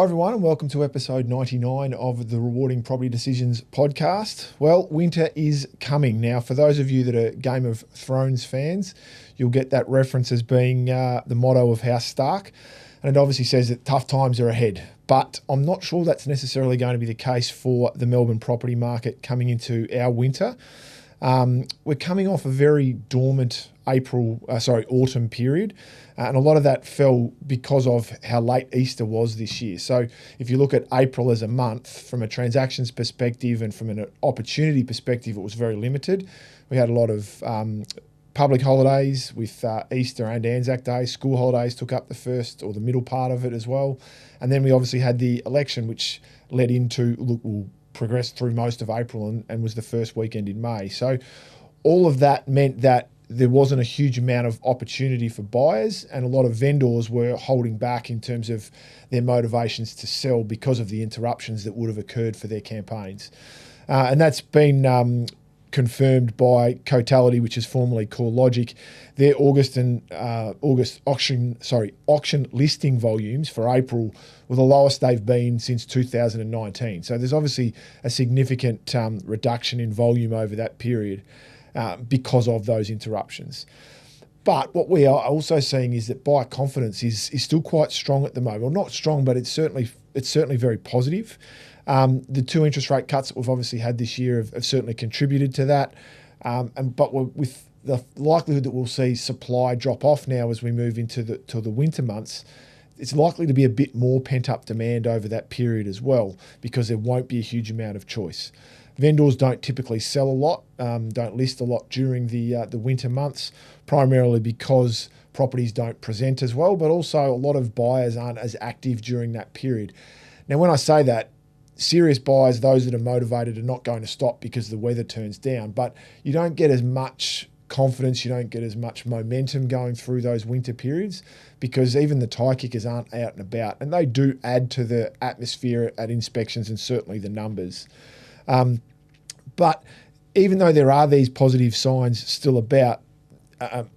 Hi everyone and welcome to episode 99 of the Rewarding Property Decisions podcast. Well, winter is coming. Now, for those of you that are Game of Thrones fans, you'll get that reference as being the motto of House Stark. And it obviously says that tough times are ahead. But I'm not sure that's necessarily going to be the case for the Melbourne property market coming into our winter. We're coming off a very dormant autumn period. And a lot of that fell because of how late Easter was this year. So if you look at April as a month, from a transactions perspective and from an opportunity perspective, it was very limited. We had a lot of public holidays with Easter and Anzac Day. School holidays took up the first or the middle part of it as well. And then we obviously had the election, which led into, will progress through most of April and was the first weekend in May. So all of that meant that there wasn't a huge amount of opportunity for buyers, and a lot of vendors were holding back in terms of their motivations to sell because of the interruptions that would have occurred for their campaigns. And that's been confirmed by Cotality, which is formerly CoreLogic. Their August auction listing volumes for April were the lowest they've been since 2019. So there's obviously a significant reduction in volume over that period. Because of those interruptions. But what we are also seeing is that buyer confidence is still quite strong at the moment. Well, not strong, but it's certainly very positive. The two interest rate cuts that we've obviously had this year have certainly contributed to that. But with the likelihood that we'll see supply drop off now as we move into the winter months, it's likely to be a bit more pent-up demand over that period as well, because there won't be a huge amount of choice. Vendors don't typically sell a lot, don't list a lot during the winter months, primarily because properties don't present as well, but also a lot of buyers aren't as active during that period. Now, when I say that, serious buyers, those that are motivated, are not going to stop because the weather turns down, but you don't get as much confidence, you don't get as much momentum going through those winter periods, because even the tie kickers aren't out and about, and they do add to the atmosphere at inspections and certainly the numbers. But even though there are these positive signs still about,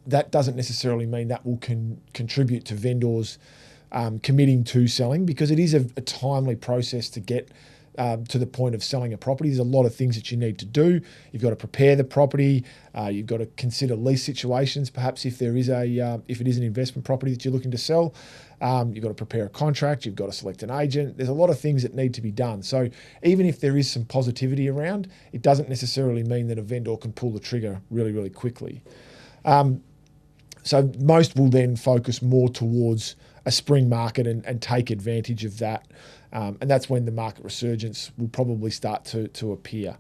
that doesn't necessarily mean that will contribute to vendors committing to selling, because it is a timely process to get to the point of selling a property. There's a lot of things that you need to do. You've got to prepare the property. You've got to consider lease situations. Perhaps if it is an investment property that you're looking to sell, you've got to prepare a contract. You've got to select an agent. There's a lot of things that need to be done. So even if there is some positivity around, it doesn't necessarily mean that a vendor can pull the trigger really, really quickly. So most will then focus more towards a spring market and take advantage of that. And that's when the market resurgence will probably start to appear.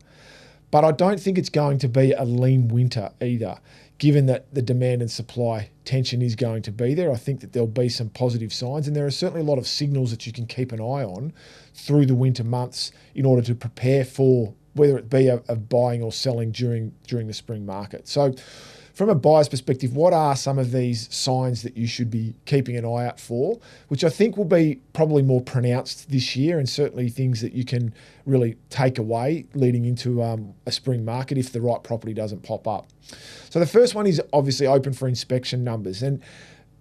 But I don't think it's going to be a lean winter either, given that the demand and supply tension is going to be there. I think that there'll be some positive signs, and there are certainly a lot of signals that you can keep an eye on through the winter months in order to prepare for whether it be a buying or selling during the spring market. So from a buyer's perspective, what are some of these signs that you should be keeping an eye out for, which I think will be probably more pronounced this year, and certainly things that you can really take away leading into a spring market if the right property doesn't pop up. So the first one is obviously open for inspection numbers. And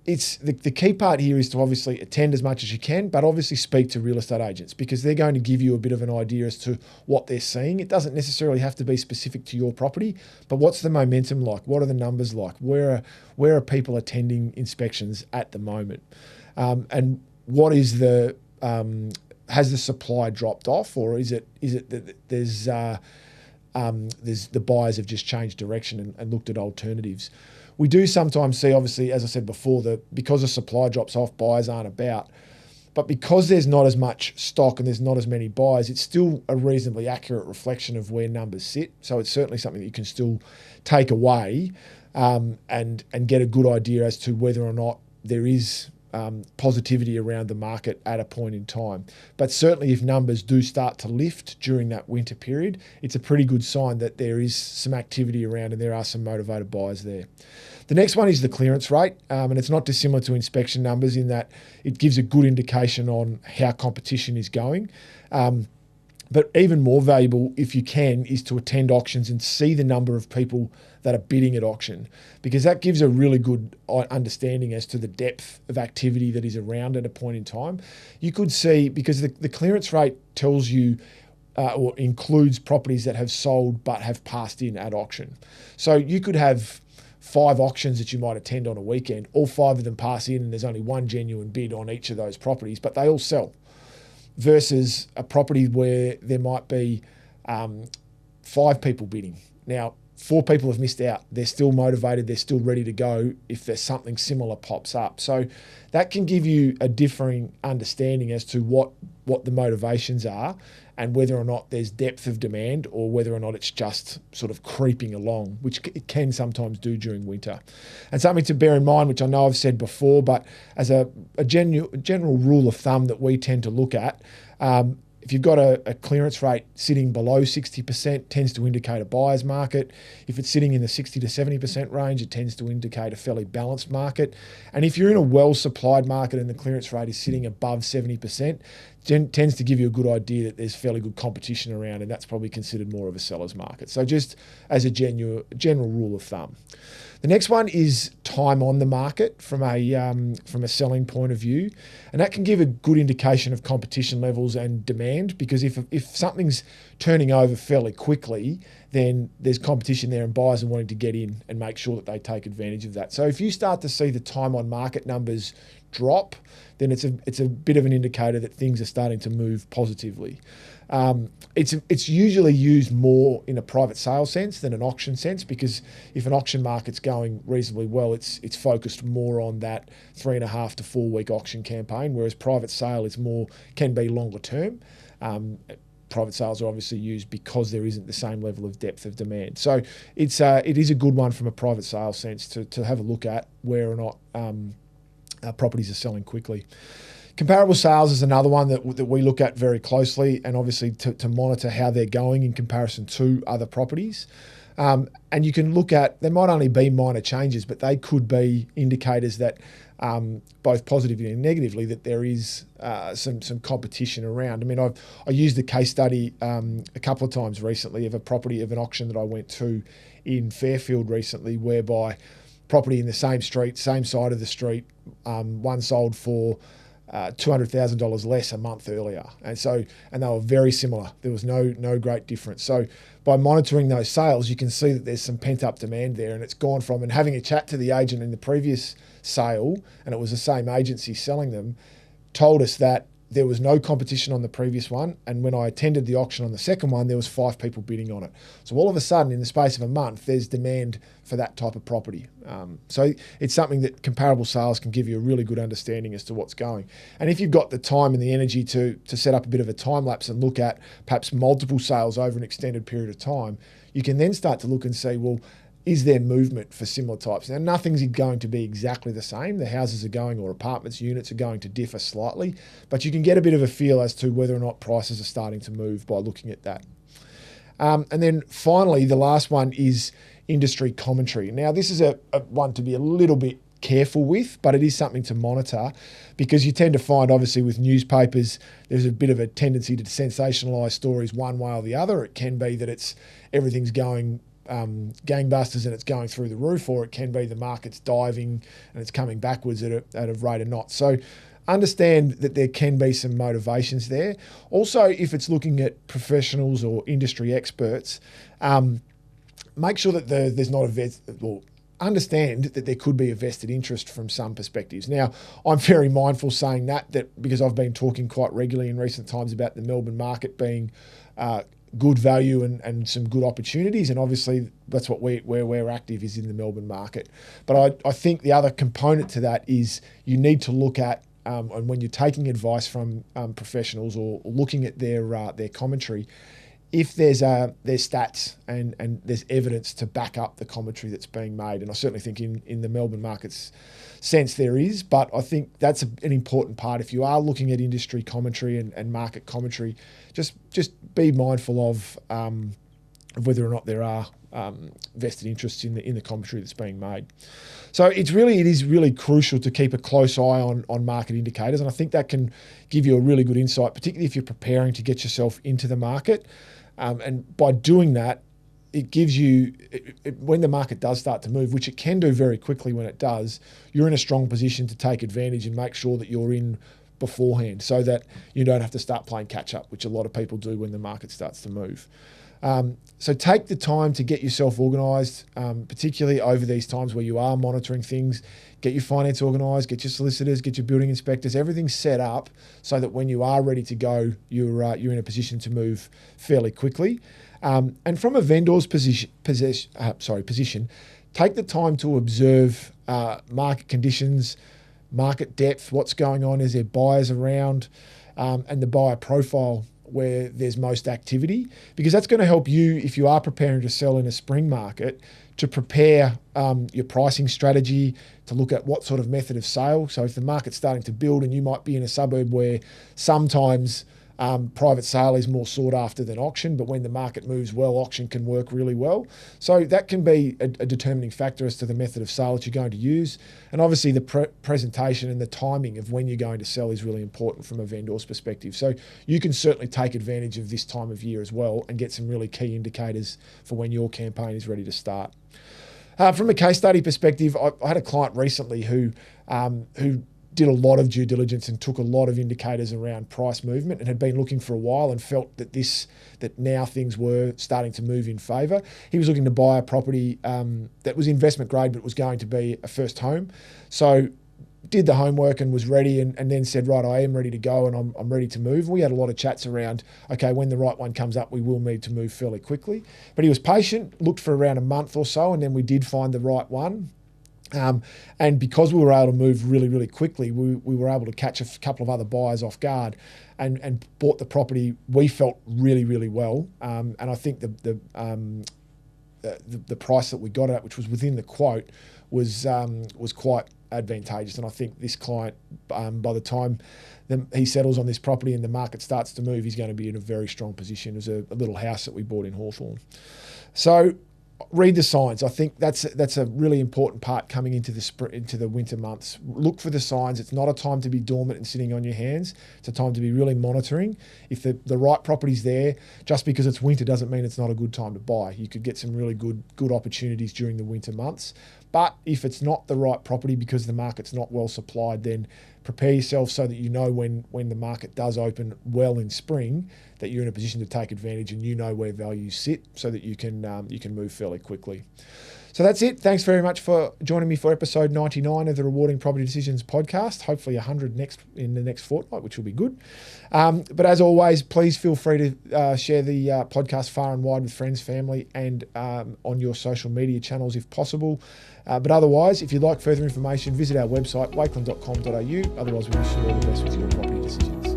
it's the key part here is to obviously attend as much as you can, but obviously speak to real estate agents, because they're going to give you a bit of an idea as to what they're seeing. It doesn't necessarily have to be specific to your property, but what's the momentum like? What are the numbers like? Where are people attending inspections at the moment? And what is has the supply dropped off, or is it that there's the buyers have just changed direction and looked at alternatives? We do sometimes see, obviously, as I said before, that because the supply drops off, buyers aren't about. But because there's not as much stock and there's not as many buyers, it's still a reasonably accurate reflection of where numbers sit. So it's certainly something that you can still take away and get a good idea as to whether or not there is positivity around the market at a point in time. But certainly if numbers do start to lift during that winter period, it's a pretty good sign that there is some activity around and there are some motivated buyers there. The next one is the clearance rate, and it's not dissimilar to inspection numbers in that it gives a good indication on how competition is going. But even more valuable, if you can, is to attend auctions and see the number of people that are bidding at auction, because that gives a really good understanding as to the depth of activity that is around at a point in time. You could see, because the clearance rate tells you or includes properties that have sold but have passed in at auction. So you could have 5 auctions that you might attend on a weekend, all 5 of them pass in and there's only one genuine bid on each of those properties, but they all sell. Versus a property where there might be 5 people bidding. Now, 4 people have missed out. They're still motivated. They're still ready to go if there's something similar pops up. So that can give you a differing understanding as to what the motivations are and whether or not there's depth of demand or whether or not it's just sort of creeping along, which it can sometimes do during winter. And something to bear in mind, which I know I've said before, but as a general rule of thumb that we tend to look at, if you've got a clearance rate sitting below 60%, tends to indicate a buyer's market. If it's sitting in the 60 to 70% range, it tends to indicate a fairly balanced market. And if you're in a well-supplied market and the clearance rate is sitting above 70%, tends to give you a good idea that there's fairly good competition around, and that's probably considered more of a seller's market. So just as a general rule of thumb. The next one is time on the market from a selling point of view, and that can give a good indication of competition levels and demand, because if something's turning over fairly quickly, then there's competition there and buyers are wanting to get in and make sure that they take advantage of that. So if you start to see the time on market numbers drop, then it's a bit of an indicator that things are starting to move positively. It's usually used more in a private sale sense than an auction sense, because if an auction market's going reasonably well, it's focused more on that 3.5 to 4 week auction campaign, whereas private sale can be longer term. Private sales are obviously used because there isn't the same level of depth of demand. So it is a good one from a private sale sense to have a look at where or not properties are selling quickly. Comparable sales is another one that we look at very closely, and obviously to monitor how they're going in comparison to other properties. And you can look at, there might only be minor changes, but they could be indicators that both positively and negatively that there is some competition around. I mean, I used a case study a couple of times recently of an auction that I went to in Fairfield recently, whereby property in the same street, same side of the street, one sold for $200,000 less a month earlier, and they were very similar. There was no great difference. So by monitoring those sales, you can see that there's some pent up demand there, and it's gone from, and having a chat to the agent in the previous sale, and it was the same agency selling them, told us that there was no competition on the previous one, and when I attended the auction on the second one, there was 5 people bidding on it. So all of a sudden, in the space of a month, there's demand for that type of property. So it's something that comparable sales can give you a really good understanding as to what's going. And if you've got the time and the energy to set up a bit of a time lapse and look at perhaps multiple sales over an extended period of time, you can then start to look and see, well, is there movement for similar types? Now, nothing's going to be exactly the same. The houses are going, or apartments, units are going to differ slightly, but you can get a bit of a feel as to whether or not prices are starting to move by looking at that. And then finally, the last one is industry commentary. Now, this is a one to be a little bit careful with, but it is something to monitor, because you tend to find, obviously, with newspapers, there's a bit of a tendency to sensationalise stories one way or the other. It can be that everything's going gangbusters and it's going through the roof, or it can be the market's diving and it's coming backwards at a rate of knots. So understand that there can be some motivations there. Also, if it's looking at professionals or industry experts, make sure that there's not understand that there could be a vested interest from some perspectives. Now, I'm very mindful saying that because I've been talking quite regularly in recent times about the Melbourne market being good value and some good opportunities, and obviously that's where we're active is in the Melbourne market. But I think the other component to that is you need to look at, and when you're taking advice from professionals or looking at their commentary, if there's stats and there's evidence to back up the commentary that's being made. And I certainly think in the Melbourne market's sense there is, but I think that's an important part. If you are looking at industry commentary and market commentary, just be mindful of of whether or not there are vested interests in the commentary that's being made. So it is really crucial to keep a close eye on market indicators, and I think that can give you a really good insight, particularly if you're preparing to get yourself into the market. And by doing that, it gives you, when the market does start to move, which it can do very quickly when it does, you're in a strong position to take advantage and make sure that you're in beforehand so that you don't have to start playing catch up, which a lot of people do when the market starts to move. So take the time to get yourself organised, particularly over these times where you are monitoring things. Get your finance organised, get your solicitors, get your building inspectors, everything set up so that when you are ready to go, you're in a position to move fairly quickly. And from a vendor's position, take the time to observe market conditions, market depth, what's going on, is there buyers around, and the buyer profile where there's most activity, because that's going to help you, if you are preparing to sell in a spring market, to prepare your pricing strategy, to look at what sort of method of sale. So if the market's starting to build and you might be in a suburb where sometimes private sale is more sought after than auction, but when the market moves well, auction can work really well. So that can be a determining factor as to the method of sale that you're going to use. And obviously the presentation and the timing of when you're going to sell is really important from a vendor's perspective. So you can certainly take advantage of this time of year as well and get some really key indicators for when your campaign is ready to start. From a case study perspective, I had a client recently who did a lot of due diligence and took a lot of indicators around price movement and had been looking for a while and felt that now things were starting to move in favour. He was looking to buy a property that was investment grade but was going to be a first home. So did the homework and was ready and then said, right, I am ready to go and I'm ready to move. We had a lot of chats around, okay, when the right one comes up, we will need to move fairly quickly. But he was patient, looked for around a month or so, and then we did find the right one. And because we were able to move really, really quickly, we were able to catch a couple of other buyers off guard and bought the property, we felt, really, really well. And I think the price that we got at, which was within the quote, was quite advantageous. And I think this client, by the time he settles on this property and the market starts to move, he's going to be in a very strong position. It was a little house that we bought in Hawthorn. So read the signs. I think that's a really important part coming into the winter months. Look for the signs. It's not a time to be dormant and sitting on your hands. It's a time to be really monitoring. If the right property's there, just because it's winter doesn't mean it's not a good time to buy. You could get some really good opportunities during the winter months. But if it's not the right property because the market's not well supplied, then prepare yourself so that you know when the market does open well in spring, that you're in a position to take advantage and you know where values sit so that you can move fairly quickly. So that's it. Thanks very much for joining me for episode 99 of the Rewarding Property Decisions podcast. Hopefully 100 in the next fortnight, which will be good. But as always, please feel free to share the podcast far and wide with friends, family, and on your social media channels if possible. But otherwise, if you'd like further information, visit our website, wakeland.com.au. Otherwise, we wish you all the best with your property decisions.